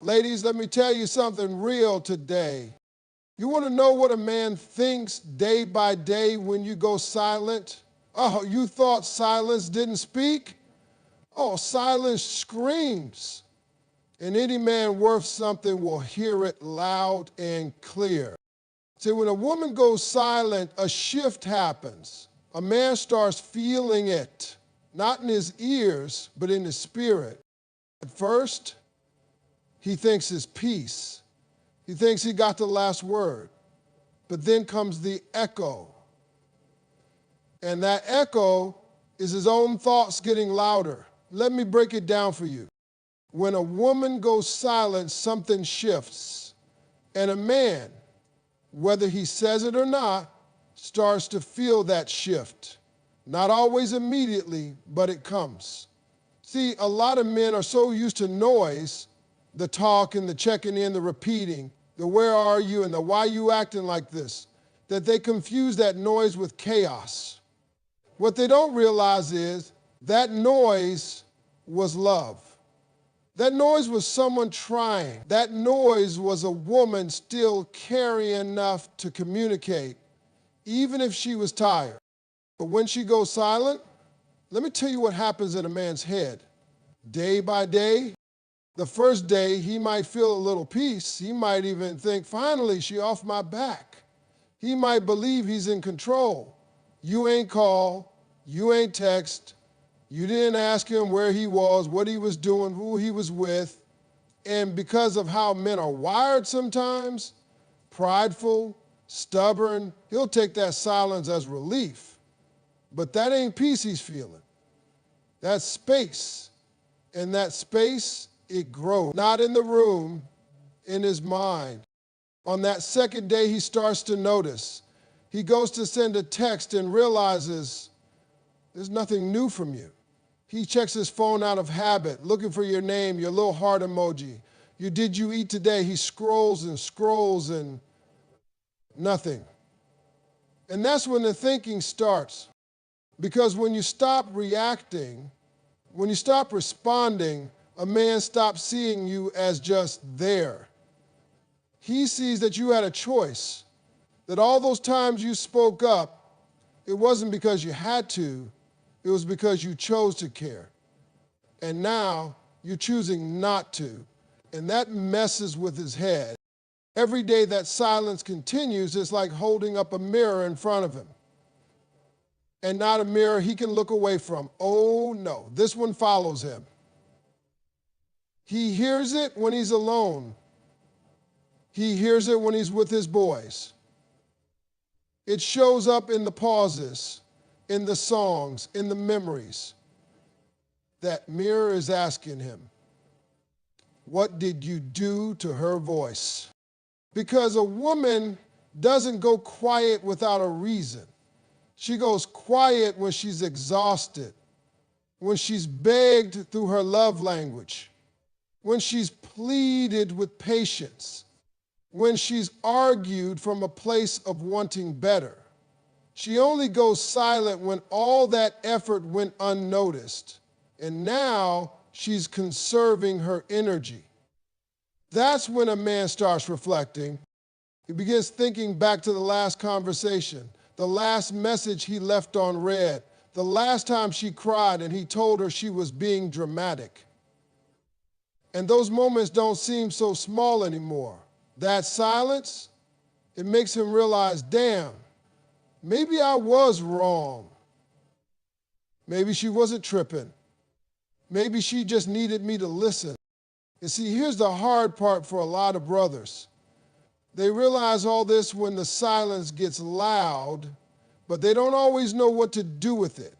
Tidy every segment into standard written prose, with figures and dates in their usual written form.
Ladies, let me tell you something real today. You want to know what a man thinks day by day when you go silent? Oh, you thought silence didn't speak? Oh, silence screams. And any man worth something will hear it loud and clear. See, when a woman goes silent, a shift happens. A man starts feeling it, not in his ears, but in his spirit. At first, he thinks it's peace. He thinks he got the last word. But then comes the echo. And that echo is his own thoughts getting louder. Let me break it down for you. When a woman goes silent, something shifts. And a man, whether he says it or not, starts to feel that shift. Not always immediately, but it comes. See, a lot of men are so used to noise, the talk and the checking in, the repeating, the where are you and the why you acting like this, that they confuse that noise with chaos. What they don't realize is that noise was love. That noise was someone trying. That noise was a woman still caring enough to communicate, even if she was tired. But when she goes silent, let me tell you what happens in a man's head. Day by day, the first day he might feel a little peace. He might even think, finally, she off my back. He might believe he's in control. You ain't call, you ain't text, you didn't ask him where he was, what he was doing, who he was with. And because of how men are wired sometimes, prideful, stubborn, he'll take that silence as relief. But that ain't peace he's feeling. That's space. And that space, it grows. Not in the room, in his mind. On that second day, he starts to notice. He goes to send a text and realizes there's nothing new from you. He checks his phone out of habit, looking for your name, your little heart emoji. Did you eat today? He scrolls and nothing. And that's when the thinking starts. Because when you stop reacting, when you stop responding, a man stops seeing you as just there. He sees that you had a choice, that all those times you spoke up, it wasn't because you had to, it was because you chose to care. And now you're choosing not to. And that messes with his head. Every day that silence continues, it's like holding up a mirror in front of him. And not a mirror he can look away from. Oh no, this one follows him. He hears it when he's alone. He hears it when he's with his boys. It shows up in the pauses, in the songs, in the memories. That mirror is asking him, what did you do to her voice? Because a woman doesn't go quiet without a reason. She goes quiet when she's exhausted, when she's begged through her love language, when she's pleaded with patience, when she's argued from a place of wanting better. She only goes silent when all that effort went unnoticed, and now she's conserving her energy. That's when a man starts reflecting. He begins thinking back to the last conversation, the last message he left unread, the last time she cried and he told her she was being dramatic. And those moments don't seem so small anymore. That silence, it makes him realize, damn, maybe I was wrong. Maybe she wasn't tripping. Maybe she just needed me to listen. And see, here's the hard part for a lot of brothers. They realize all this when the silence gets loud, but they don't always know what to do with it.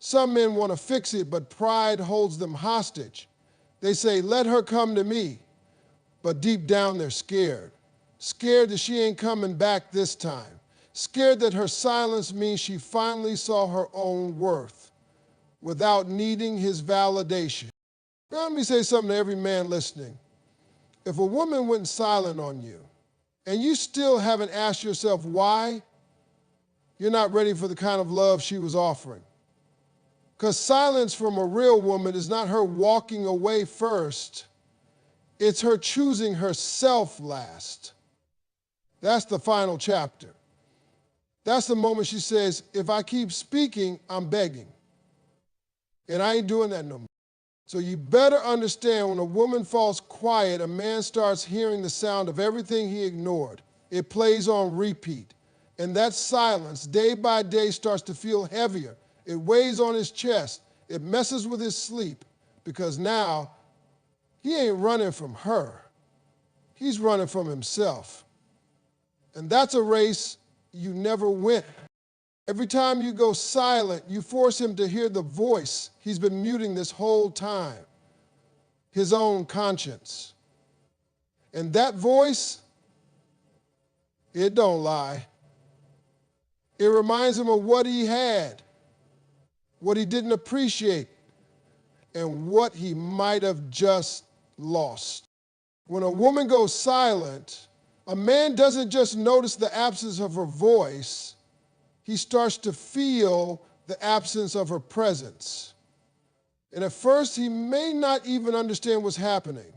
Some men want to fix it, but pride holds them hostage. They say, let her come to me. But deep down they're scared. Scared that she ain't coming back this time. Scared that her silence means she finally saw her own worth without needing his validation. Let me say something to every man listening. If a woman went silent on you, and you still haven't asked yourself why, you're not ready for the kind of love she was offering. Because silence from a real woman is not her walking away first. It's her choosing herself last. That's the final chapter. That's the moment she says, if I keep speaking, I'm begging. And I ain't doing that no more. So you better understand, when a woman falls quiet, a man starts hearing the sound of everything he ignored. It plays on repeat. And that silence, day by day, starts to feel heavier. It weighs on his chest. It messes with his sleep, because now he ain't running from her. He's running from himself. And that's a race you never win. Every time you go silent, you force him to hear the voice he's been muting this whole time, his own conscience. And that voice, it don't lie. It reminds him of what he had, what he didn't appreciate, and what he might have just lost. When a woman goes silent, a man doesn't just notice the absence of her voice, he starts to feel the absence of her presence. And at first, he may not even understand what's happening.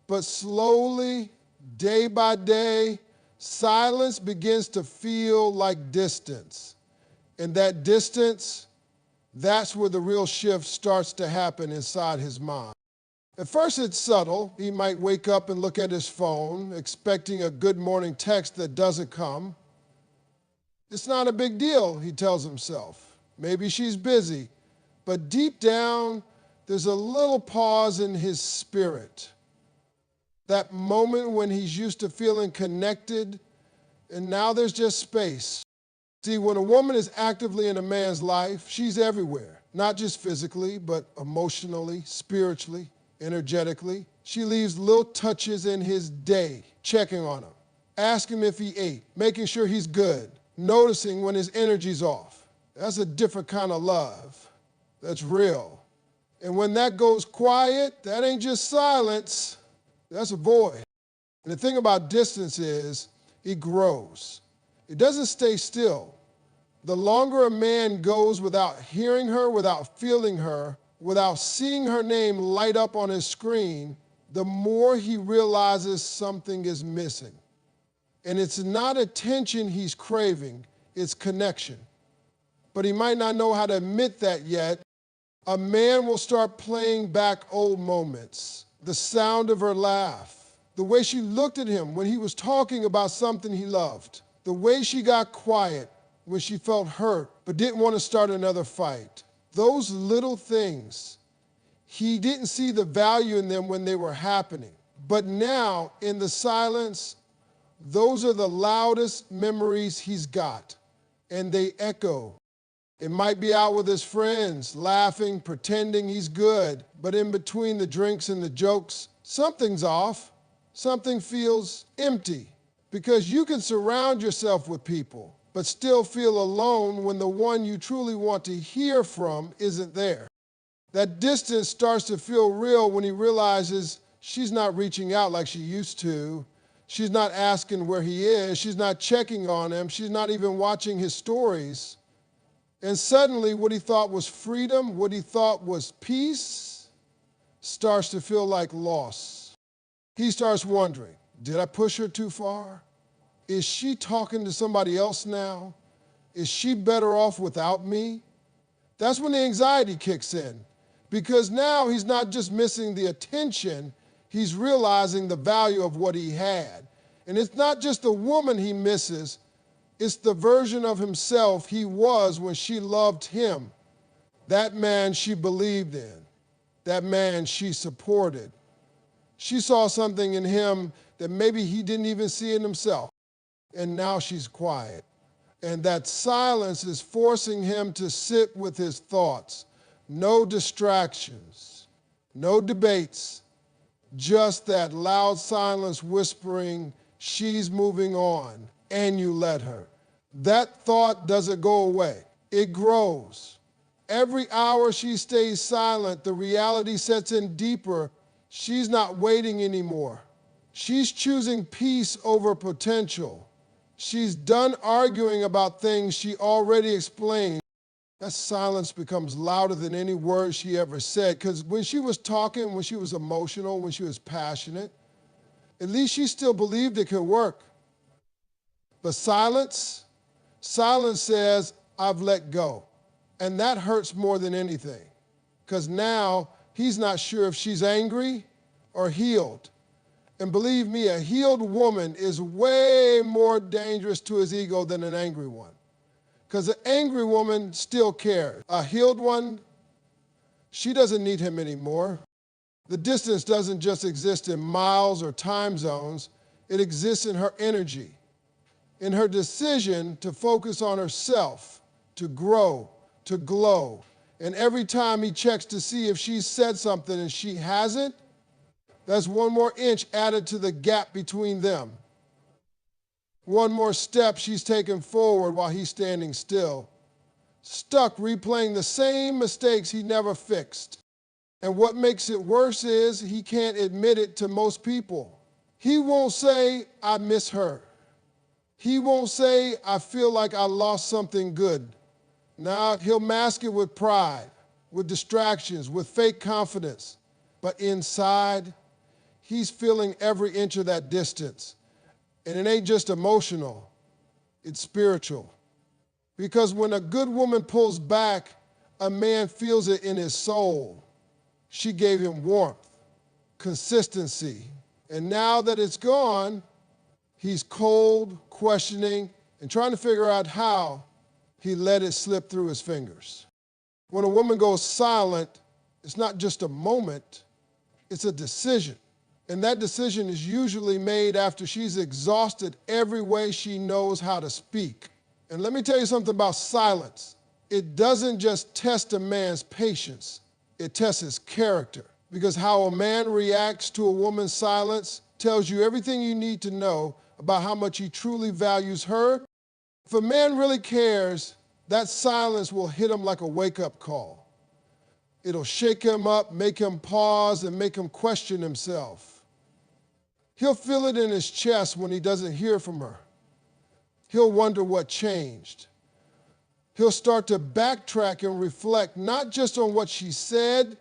But slowly, day by day, silence begins to feel like distance. And that distance, that's where the real shift starts to happen inside his mind. At first, it's subtle. He might wake up and look at his phone, expecting a good morning text that doesn't come. It's not a big deal, he tells himself. Maybe she's busy. But deep down, there's a little pause in his spirit. That moment when he's used to feeling connected, and now there's just space. See, when a woman is actively in a man's life, she's everywhere. Not just physically, but emotionally, spiritually, energetically. She leaves little touches in his day, checking on him, asking him if he ate, making sure he's good, noticing when his energy's off. That's a different kind of love. That's real. And when that goes quiet, that ain't just silence, that's a void. And the thing about distance is, it grows. It doesn't stay still. The longer a man goes without hearing her, without feeling her, without seeing her name light up on his screen, the more he realizes something is missing. And it's not attention he's craving, it's connection. But he might not know how to admit that yet. A man will start playing back old moments. The sound of her laugh, the way she looked at him when he was talking about something he loved, the way she got quiet when she felt hurt but didn't want to start another fight. Those little things, he didn't see the value in them when they were happening. But now, in the silence, those are the loudest memories he's got, and they echo. It might be out with his friends, laughing, pretending he's good, but in between the drinks and the jokes, something's off. Something feels empty, because you can surround yourself with people, but still feel alone when the one you truly want to hear from isn't there. That distance starts to feel real when he realizes she's not reaching out like she used to. She's not asking where he is. She's not checking on him. She's not even watching his stories. And suddenly, what he thought was freedom, what he thought was peace, starts to feel like loss. He starts wondering, did I push her too far? Is she talking to somebody else now? Is she better off without me? That's when the anxiety kicks in, because now he's not just missing the attention, he's realizing the value of what he had. And it's not just the woman he misses, it's the version of himself he was when she loved him. That man she believed in, that man she supported. She saw something in him that maybe he didn't even see in himself. And now she's quiet. And that silence is forcing him to sit with his thoughts. No distractions, no debates, just that loud silence whispering, she's moving on, and you let her. That thought doesn't go away. It grows. Every hour she stays silent, the reality sets in deeper. She's not waiting anymore. She's choosing peace over potential. She's done arguing about things she already explained. That silence becomes louder than any word she ever said, because when she was talking, when she was emotional, when she was passionate, At least she still believed it could work. But silence says, I've let go. And that hurts more than anything, because now he's not sure if she's angry or healed. And believe me, a healed woman is way more dangerous to his ego than an angry one, because an angry woman still cares. A healed one, she doesn't need him anymore. The distance doesn't just exist in miles or time zones. It exists in her energy, in her decision to focus on herself, to grow, to glow. And every time he checks to see if she's said something and she hasn't, that's one more inch added to the gap between them. One more step she's taken forward while he's standing still, stuck replaying the same mistakes he never fixed. And what makes it worse is he can't admit it to most people. He won't say, I miss her. He won't say, I feel like I lost something good. Now he'll mask it with pride, with distractions, with fake confidence. But inside, he's feeling every inch of that distance. And it ain't just emotional, it's spiritual. Because when a good woman pulls back, a man feels it in his soul. She gave him warmth, consistency. And now that it's gone, he's cold, questioning, and trying to figure out how he let it slip through his fingers. When a woman goes silent, it's not just a moment, it's a decision. And that decision is usually made after she's exhausted every way she knows how to speak. And let me tell you something about silence. It doesn't just test a man's patience, it tests his character. Because how a man reacts to a woman's silence tells you everything you need to know about how much he truly values her. If a man really cares, that silence will hit him like a wake-up call. It'll shake him up, make him pause, and make him question himself. He'll feel it in his chest when he doesn't hear from her. He'll wonder what changed. He'll start to backtrack and reflect not just on what she said,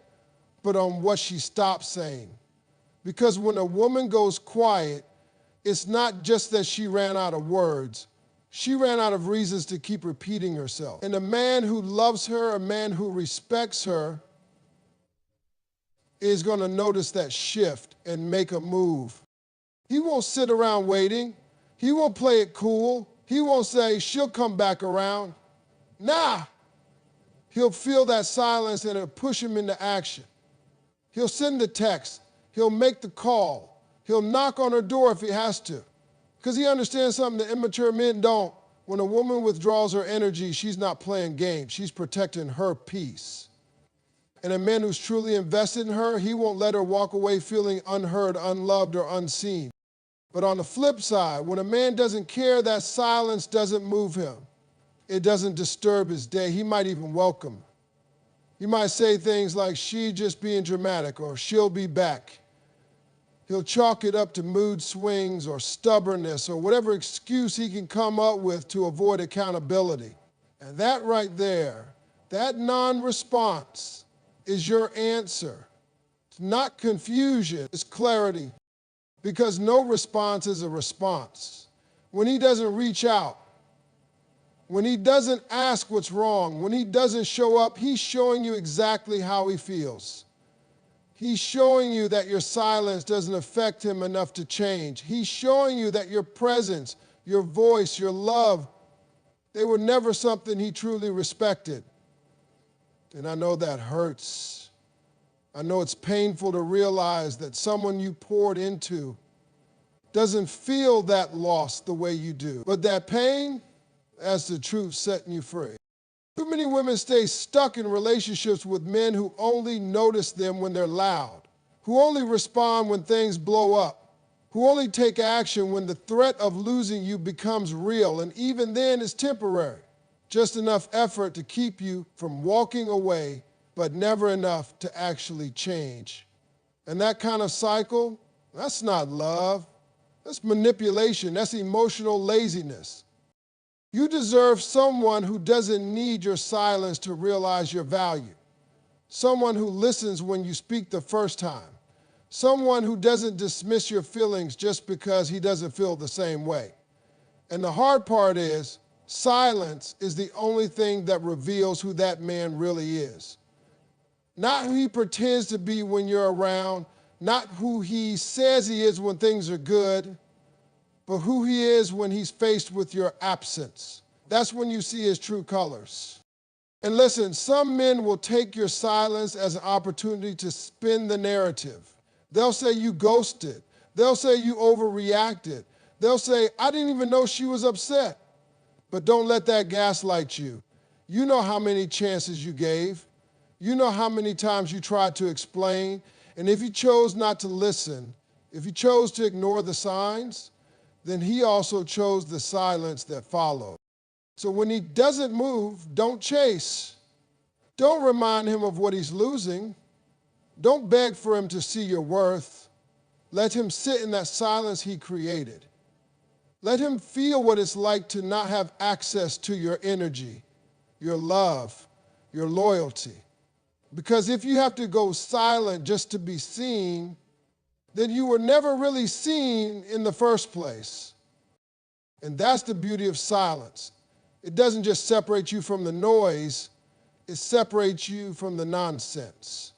but on what she stopped saying. Because when a woman goes quiet, it's not just that she ran out of words. She ran out of reasons to keep repeating herself. And a man who loves her, a man who respects her, is going to notice that shift and make a move. He won't sit around waiting. He won't play it cool. He won't say, she'll come back around. Nah. He'll feel that silence and it'll push him into action. He'll send the text. He'll make the call. He'll knock on her door if he has to. Because he understands something that immature men don't. When a woman withdraws her energy, she's not playing games. She's protecting her peace. And a man who's truly invested in her, he won't let her walk away feeling unheard, unloved, or unseen. But on the flip side, when a man doesn't care, that silence doesn't move him. It doesn't disturb his day. He might even welcome. He might say things like, she just being dramatic, or she'll be back. He'll chalk it up to mood swings or stubbornness or whatever excuse he can come up with to avoid accountability. And that right there, that non-response is your answer. It's not confusion, it's clarity. Because no response is a response. When he doesn't reach out, when he doesn't ask what's wrong, when he doesn't show up, he's showing you exactly how he feels. He's showing you that your silence doesn't affect him enough to change. He's showing you that your presence, your voice, your love, they were never something he truly respected. And I know that hurts. I know it's painful to realize that someone you poured into doesn't feel that loss the way you do. But that pain, that's the truth setting you free. Too many women stay stuck in relationships with men who only notice them when they're loud, who only respond when things blow up, who only take action when the threat of losing you becomes real, and even then it's temporary. Just enough effort to keep you from walking away, but never enough to actually change. And that kind of cycle, that's not love. That's manipulation. That's emotional laziness. You deserve someone who doesn't need your silence to realize your value. Someone who listens when you speak the first time. Someone who doesn't dismiss your feelings just because he doesn't feel the same way. And the hard part is, silence is the only thing that reveals who that man really is. Not who he pretends to be when you're around, not who he says he is when things are good, but who he is when he's faced with your absence. That's when you see his true colors. And listen, some men will take your silence as an opportunity to spin the narrative. They'll say you ghosted. They'll say you overreacted. They'll say, I didn't even know she was upset. But don't let that gaslight you. You know how many chances you gave. You know how many times you tried to explain. And if you chose not to listen, if you chose to ignore the signs, then he also chose the silence that followed. So when he doesn't move, don't chase. Don't remind him of what he's losing. Don't beg for him to see your worth. Let him sit in that silence he created. Let him feel what it's like to not have access to your energy, your love, your loyalty. Because if you have to go silent just to be seen, then you were never really seen in the first place. And that's the beauty of silence. It doesn't just separate you from the noise, it separates you from the nonsense.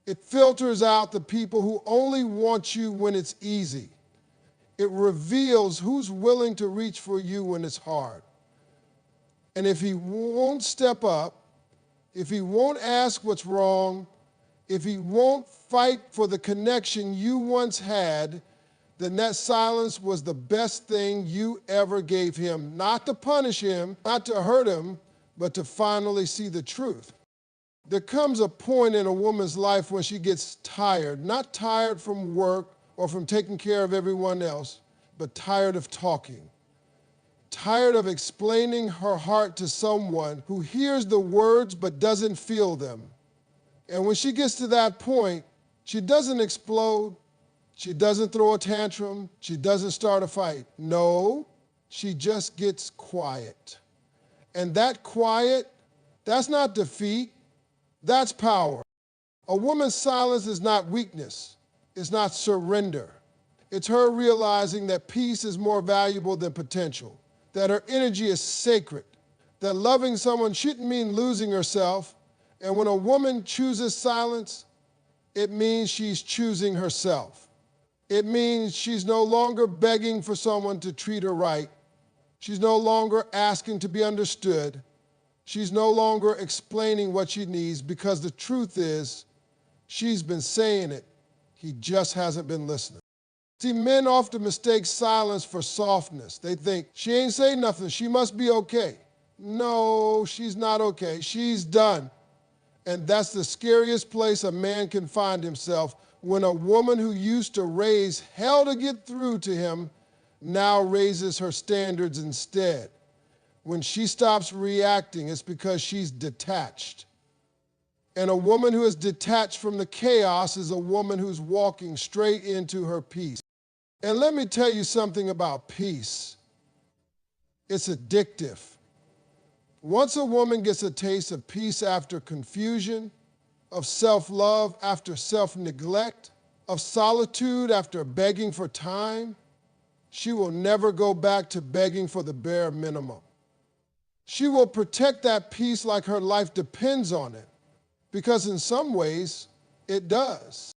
It filters out the people who only want you when it's easy. It reveals who's willing to reach for you when it's hard. And if he won't step up, if he won't ask what's wrong, if he won't fight for the connection you once had, then that silence was the best thing you ever gave him. Not to punish him, not to hurt him, but to finally see the truth. There comes a point in a woman's life when she gets tired, not tired from work or from taking care of everyone else, but tired of talking. Tired of explaining her heart to someone who hears the words but doesn't feel them. And when she gets to that point, she doesn't explode, she doesn't throw a tantrum, she doesn't start a fight. No, she just gets quiet. And that quiet, that's not defeat, that's power. A woman's silence is not weakness, it's not surrender. It's her realizing that peace is more valuable than potential, that her energy is sacred, that loving someone shouldn't mean losing herself. And when a woman chooses silence, it means she's choosing herself. It means she's no longer begging for someone to treat her right. She's no longer asking to be understood. She's no longer explaining what she needs, because the truth is, she's been saying it. He just hasn't been listening. See, men often mistake silence for softness. They think, she ain't say nothing, she must be okay. No, she's not okay, she's done. And that's the scariest place a man can find himself, when a woman who used to raise hell to get through to him now raises her standards instead. When she stops reacting, it's because she's detached. And a woman who is detached from the chaos is a woman who's walking straight into her peace. And let me tell you something about peace. It's addictive. Once a woman gets a taste of peace after confusion, of self-love after self-neglect, of solitude after begging for time, she will never go back to begging for the bare minimum. She will protect that peace like her life depends on it, because in some ways, it does.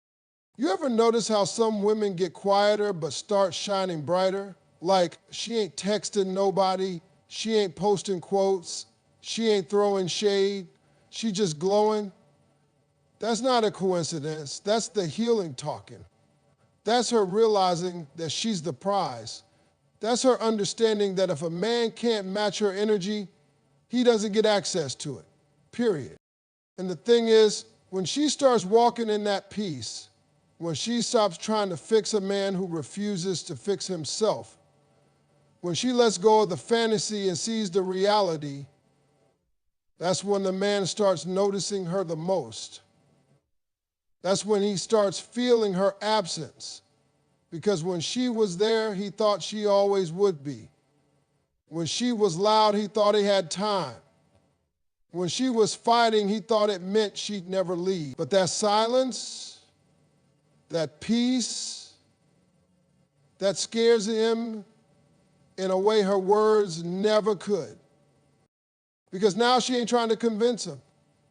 You ever notice how some women get quieter but start shining brighter? Like, she ain't texting nobody, she ain't posting quotes, she ain't throwing shade, she just glowing. That's not a coincidence, that's the healing talking. That's her realizing that she's the prize. That's her understanding that if a man can't match her energy, he doesn't get access to it, period. And the thing is, when she starts walking in that peace, when she stops trying to fix a man who refuses to fix himself, when she lets go of the fantasy and sees the reality, that's when the man starts noticing her the most. That's when he starts feeling her absence, because when she was there, he thought she always would be. When she was loud, he thought he had time. When she was fighting, he thought it meant she'd never leave. But that silence that peace that scares him in a way her words never could. Because now she ain't trying to convince him.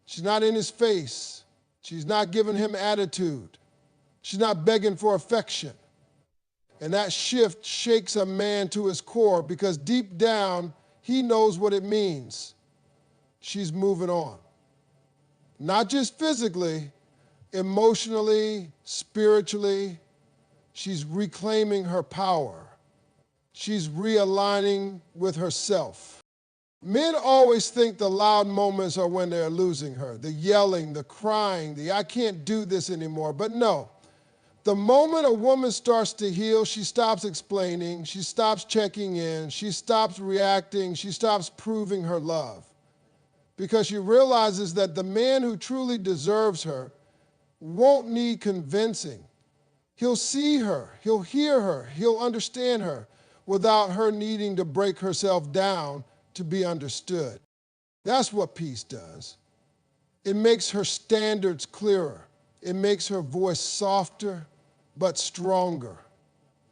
She's not in his face. She's not giving him attitude. She's not begging for affection. And that shift shakes a man to his core because deep down, he knows what it means. She's moving on. Not just physically, emotionally, spiritually. She's reclaiming her power. She's realigning with herself. Men always think the loud moments are when they're losing her, the yelling, the crying, the I can't do this anymore. But no, the moment a woman starts to heal, she stops explaining, she stops checking in, she stops reacting, she stops proving her love. Because she realizes that the man who truly deserves her won't need convincing. He'll see her, he'll hear her, he'll understand her without her needing to break herself down to be understood. That's what peace does. It makes her standards clearer. It makes her voice softer but stronger.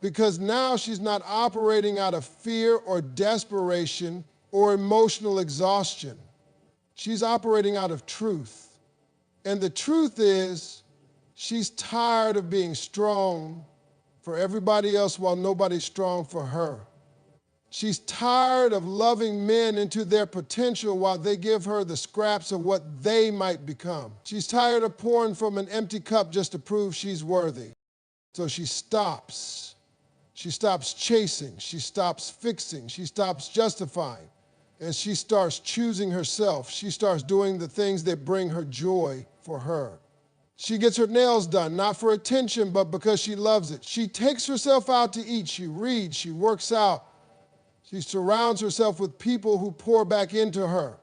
Because now she's not operating out of fear or desperation or emotional exhaustion. She's operating out of truth. And the truth is, she's tired of being strong for everybody else while nobody's strong for her. She's tired of loving men into their potential while they give her the scraps of what they might become. She's tired of pouring from an empty cup just to prove she's worthy. So she stops. She stops chasing. She stops fixing. She stops justifying. And she starts choosing herself. She starts doing the things that bring her joy for her. She gets her nails done, not for attention, but because she loves it. She takes herself out to eat. She reads. She works out. She surrounds herself with people who pour back into her.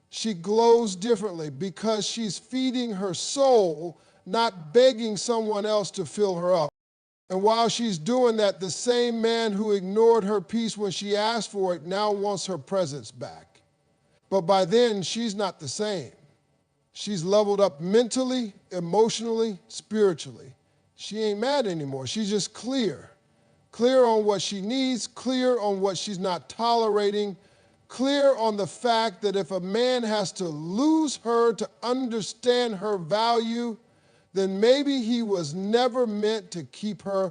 She glows differently because she's feeding her soul, not begging someone else to fill her up. And while she's doing that, the same man who ignored her peace when she asked for it now wants her presence back. But by then, she's not the same. She's leveled up mentally, emotionally, spiritually. She ain't mad anymore. She's just clear. Clear on what she needs, clear on what she's not tolerating, clear on the fact that if a man has to lose her to understand her value, then maybe he was never meant to keep her